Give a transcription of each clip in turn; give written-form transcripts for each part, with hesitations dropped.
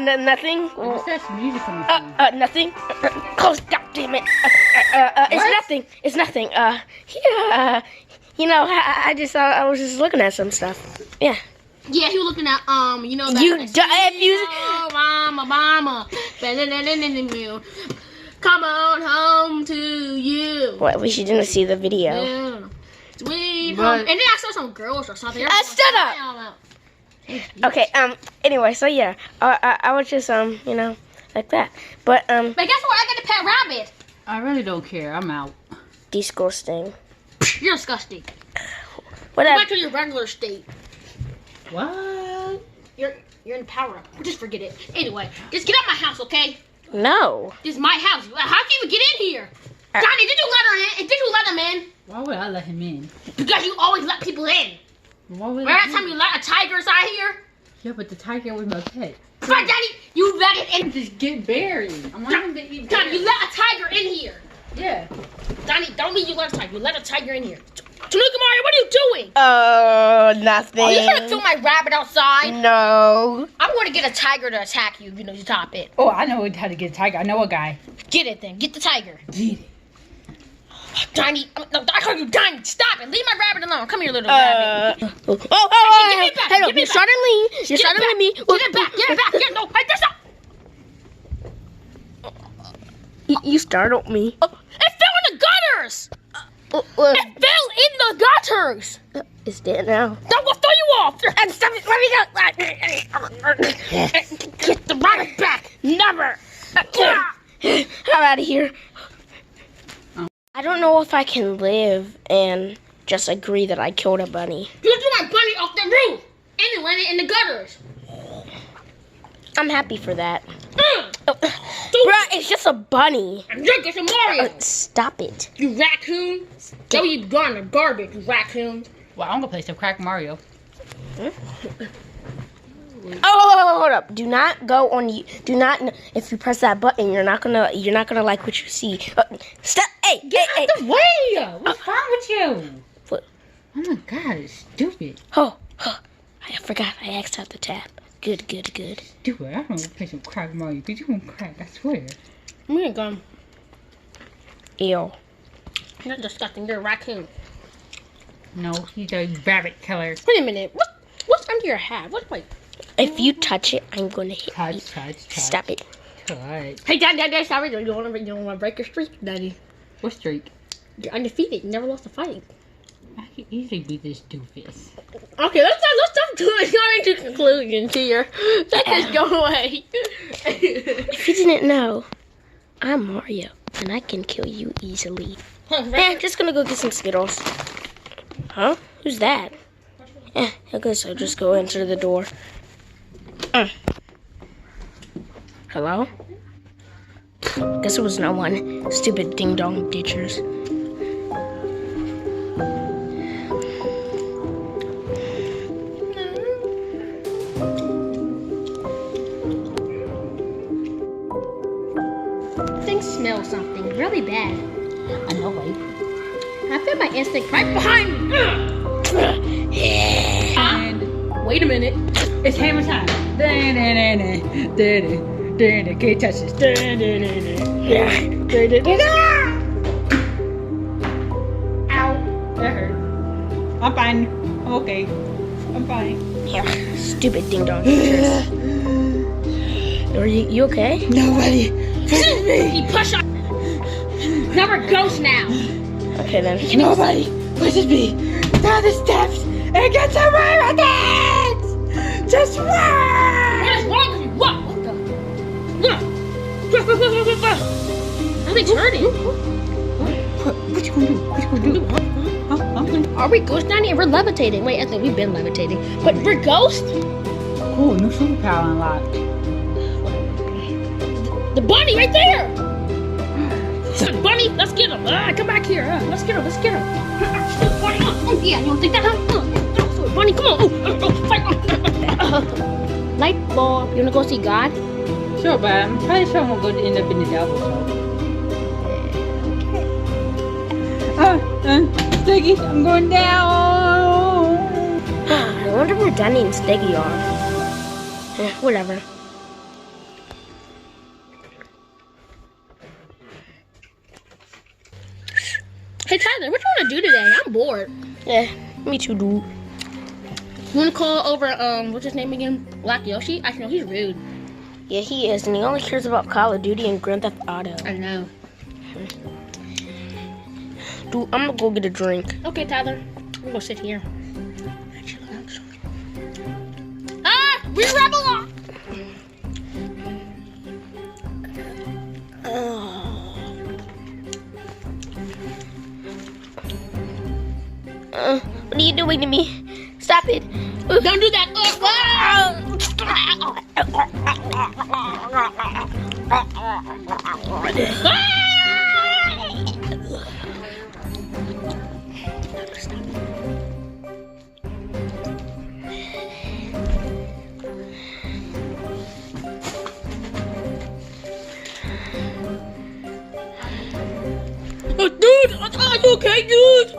Nothing. What's that music coming from? Nothing. Close. God damn it. It's nothing. It's nothing. Yeah. You know, I was just looking at some stuff. Yeah. Yeah, he was looking at you know that. Mama. Come on home to you. What? We didn't see the video. Yeah. Sweet home. And then I saw some girls or something. Shut up. Okay. Anyway, so yeah, I was just you know, like that. But But guess what? I got a pet rabbit. I really don't care. I'm out. Disgusting. You're disgusting. Whatever. Go back to your regular state. What? You're in power up. Just forget it. Anyway, just get out my house, okay? No. This is my house. How can you get in here? Johnny, did you let her in? Did you let him in? Why would I let him in? Because you always let people in. Why would Remember that time you let a tiger inside here? Yeah, but the tiger was my pet. But Johnny, you let it in. Just get buried. I'm not gonna be buried. Johnny, you let a tiger in here. Yeah. Johnny, don't mean you let a tiger. You let a tiger in here. Tanuka Mario, what are you doing? Nothing. Oh, you trying to kill my rabbit outside? No. I'm going to get a tiger to attack you. You know, you top it. Oh, I know how to get a tiger. I know a guy. Get it then. Get the tiger. Get it. Johnny, no, I heard you, Johnny. Stop it. Leave my rabbit alone. Come here, little rabbit. Give me it back. Give me You're it startling me. You're Get it startling back. me. Get it back. Get it back. Get it. No, hey, this up. You startled me. Oh, it fell in the gutters. It fell in the gutters. It's dead now. That will throw you off. And stop it. Let me go. Get the rabbit back. Never. I'm out of here. I don't know if I can live and just agree that I killed a bunny. You threw my bunny off the roof. And it landed in the gutters. I'm happy for that. Bruh, it's just a bunny. I'm drinking some Mario. Stop it. You raccoon. Go you gone to garbage, you raccoon. Well, I'm gonna play some Crack Mario. Oh, hold up! Do not go on. Do not. If you press that button, you're not gonna like what you see. Stop! Hey, Get hey, out the way! What's wrong with you? What? Oh my God, it's stupid. Oh, I forgot. I asked out the tab. Good. Stupid. I don't want to play some Crack Mario because you won't crack. I swear. I'm gonna go. Ew. You're disgusting. You're a raccoon. No, he's a rabbit killer. Wait a minute. What's under your hat? Wait. If you touch it, I'm gonna hit you. Touch. Stop it. Touch. Hey, Daddy, sorry. You don't want to break your streak, Daddy. What streak? You're undefeated. You never lost a fight. I can easily beat this doofus. Okay, let's stop coming to conclusions here. Let this go away. If you didn't know, I'm Mario, and I can kill you easily. I'm just gonna go get some Skittles. Huh? Who's that? I guess I'll just go enter the door. Hello? Guess it was no one. Stupid ding-dong ditchers. Things smell something really bad. I know, right? I feel my instinct right behind me. And Wait a minute. it's hammer time. Can't touch this. Ow. That hurt. I'm fine. I'm okay. I'm fine. Here, stupid ding-dong ditchers. Are you okay? Nobody. He pushed on. Now we're ghosts now. Okay then. Nobody pushes me down the steps and gets away with it! Just run! What is wrong with you? What the? Nothing's hurting. What you gonna do? Huh? Are we ghosts down here? We're levitating. Wait, I think we've been levitating. But we're ghosts? Cool, new superpower unlocked. The bunny right there! Bunny, let's get him. Come back here. Let's get him. Bunny, oh yeah, you don't think that, huh? Bunny, come on. Fight. Light bulb. You wanna go see God? Sure, but I'm pretty sure I'm gonna end up in the devil show. Stiggy, I'm going down. I wonder where Danny and Steggy are. Whatever. Hey Tyler, what you want to do today? I'm bored. Yeah, me too, dude. You want to call over, what's his name again? Black Yoshi? I know he's rude. Yeah, he is, and he only cares about Call of Duty and Grand Theft Auto. I know. Dude, I'm gonna go get a drink. Okay, Tyler. We'll go sit here. Ah! We rebel on! What are you doing to me? Stop it. Don't do that! Dude! Are you okay, dude?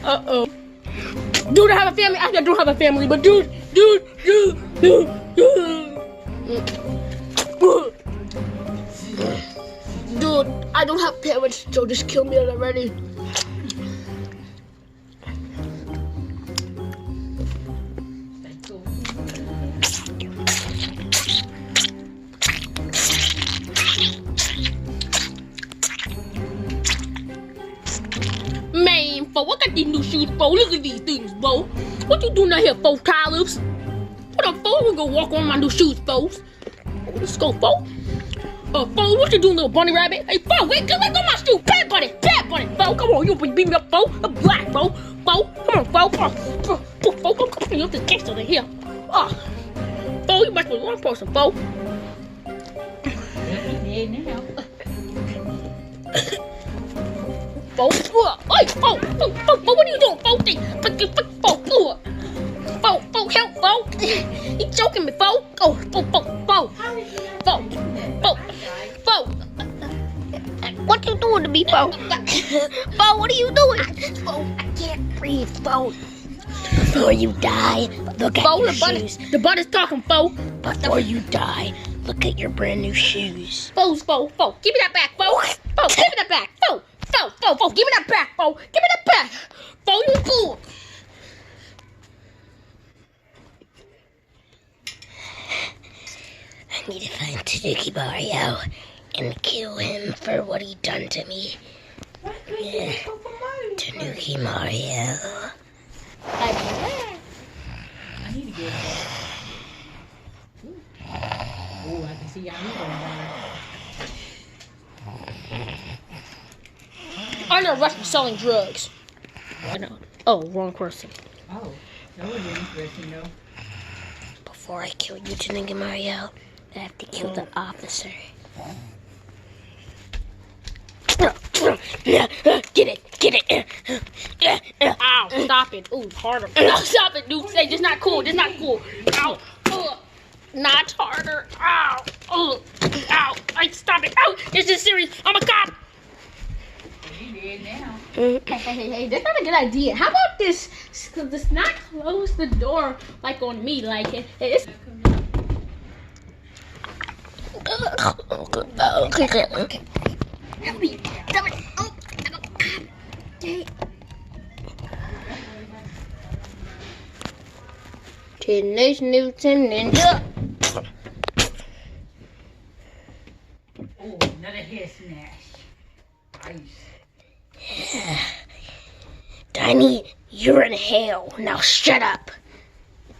Uh-oh. Dude, I have a family. I don't have a family, but dude. Dude, I don't have parents, so just kill me already. Man, Fo, I got these new shoes, Fo. Look at these things, Fo. What you doing out here, Fo, Tyler? What up, Fo? We're gonna walk on my new shoes, Fo. Let's go, Fo. Fo, what you doing, little bunny rabbit? Hey, Fo, wait, let go my shoe. Bad bunny, Fo. Come on, you beat me up, Fo. I'm black, Fo. Fo, come on, Fo. Fo, come on, you this gangster in here. Fo, you must be one person, Fo. Fo, hey, Fo, what are you doing, Fo? Fo, help, Fo. He's choking me, Fo. Oh, Fo. What you doing to me, Bo? Bo, what are you doing? I can't breathe, Bo. Before you die, look at your shoes. The butt is talking, Fo. Before you die, look at your brand new shoes. Fo. Give me that back, Fo. Give me that back, Fo. Give me that back, Fo. Give me that back. Fo, you fool. I need to find Tanuki Mario and kill him for what he done to me. Yeah. Tanuki Mario. I need to get it. Oh, I can see y'all going I know Russ was selling drugs. I know. Oh, wrong person. Oh, that was interesting though. Before I kill you, Tanuki Mario, I have to kill the officer. Get it. Ow, stop it. Ooh, harder. No, stop it, dude. Say, this not cool. Ow. Not harder. Ow. Hey, stop it. Ow. This is serious. I'm a cop. You did now. Hey, that's not a good idea. How about this? Let's not close the door like on me. Like, it's... Okay. Help me. Stop it. Okay. Teenage Mutant Ninja. Oh, another hair smash. Nice. Diney, you're in hell. Now shut up.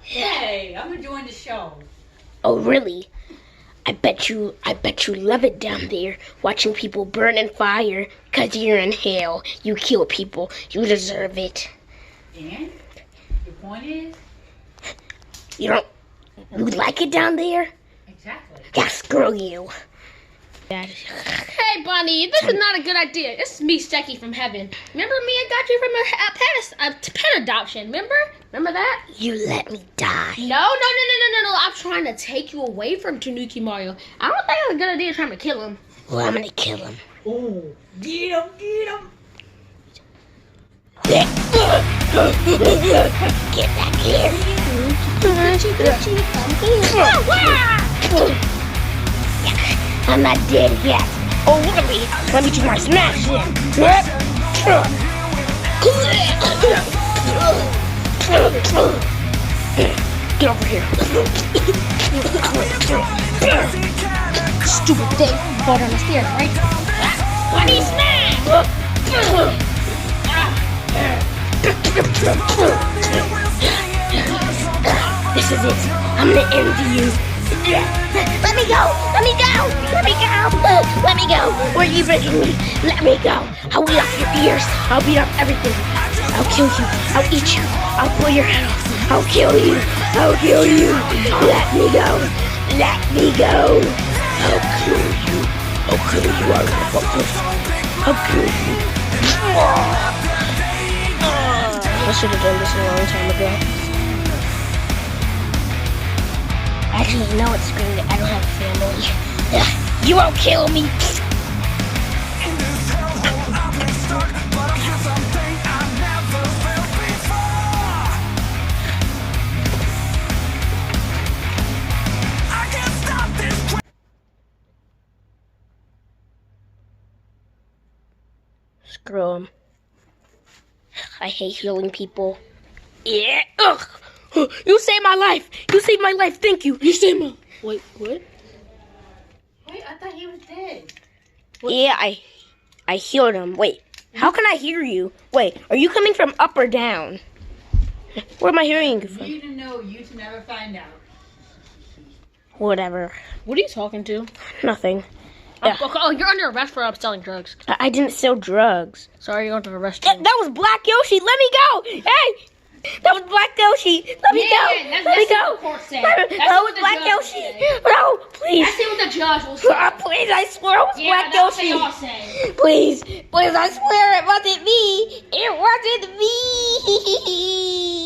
Hey, I'm enjoying the show. Oh, really? I bet you love it down there, watching people burn in fire, 'cause you're in hell. You kill people. You deserve it. And your point is? You like it down there? Exactly. Yeah, screw you. Hey, Bonnie, this is not a good idea. It's me, Stecky from heaven. Remember me? I got you from a pet adoption. Remember that? You let me die. No. I'm trying to take you away from Tanuki Mario. I don't think it's a good idea trying to kill him. Well, I'm gonna kill him. Oh, get him. Get back here. I'm not dead yet. Oh, look at me. Let me do my smash. Get over here. Stupid thing. Fall down the stairs, right? Bunny smash! This is it. I'm gonna end you. Let me go! Let me go! Let me go! Let me go! Where are you bringing me? Let me go! I'll beat off your ears. I'll beat off everything. I'll kill you. I'll eat you. I'll pull your head off. I'll kill you. I'll kill you. Let me go. Let me go. I'll kill you. I'll kill you, motherfucker. I'll kill you. I should have done this a long time ago. Actually, no, it's screaming. I don't have a family. You won't kill me. Screw him. I hate healing people. Yeah. Ugh. You saved my life. You saved my life. Thank you. You saved my. Wait, what? Wait, I thought he was dead. What? Yeah, I healed him. Wait, how can I hear you? Wait, are you coming from up or down? Where am I hearing you from? You to know, you to never find out. Whatever. What are you talking to? Nothing. Yeah. Oh, you're under arrest for selling drugs. I didn't sell drugs. Sorry, you're under arrest. That was Black Yoshi. Let me go. Hey. That was Black Yoshi. Let me go. Let me go. That was Black Yoshi. No, please. That's what the judge will say. Please, I swear it was Black Yoshi. That's what they all say. Please, I swear it wasn't me. It wasn't me.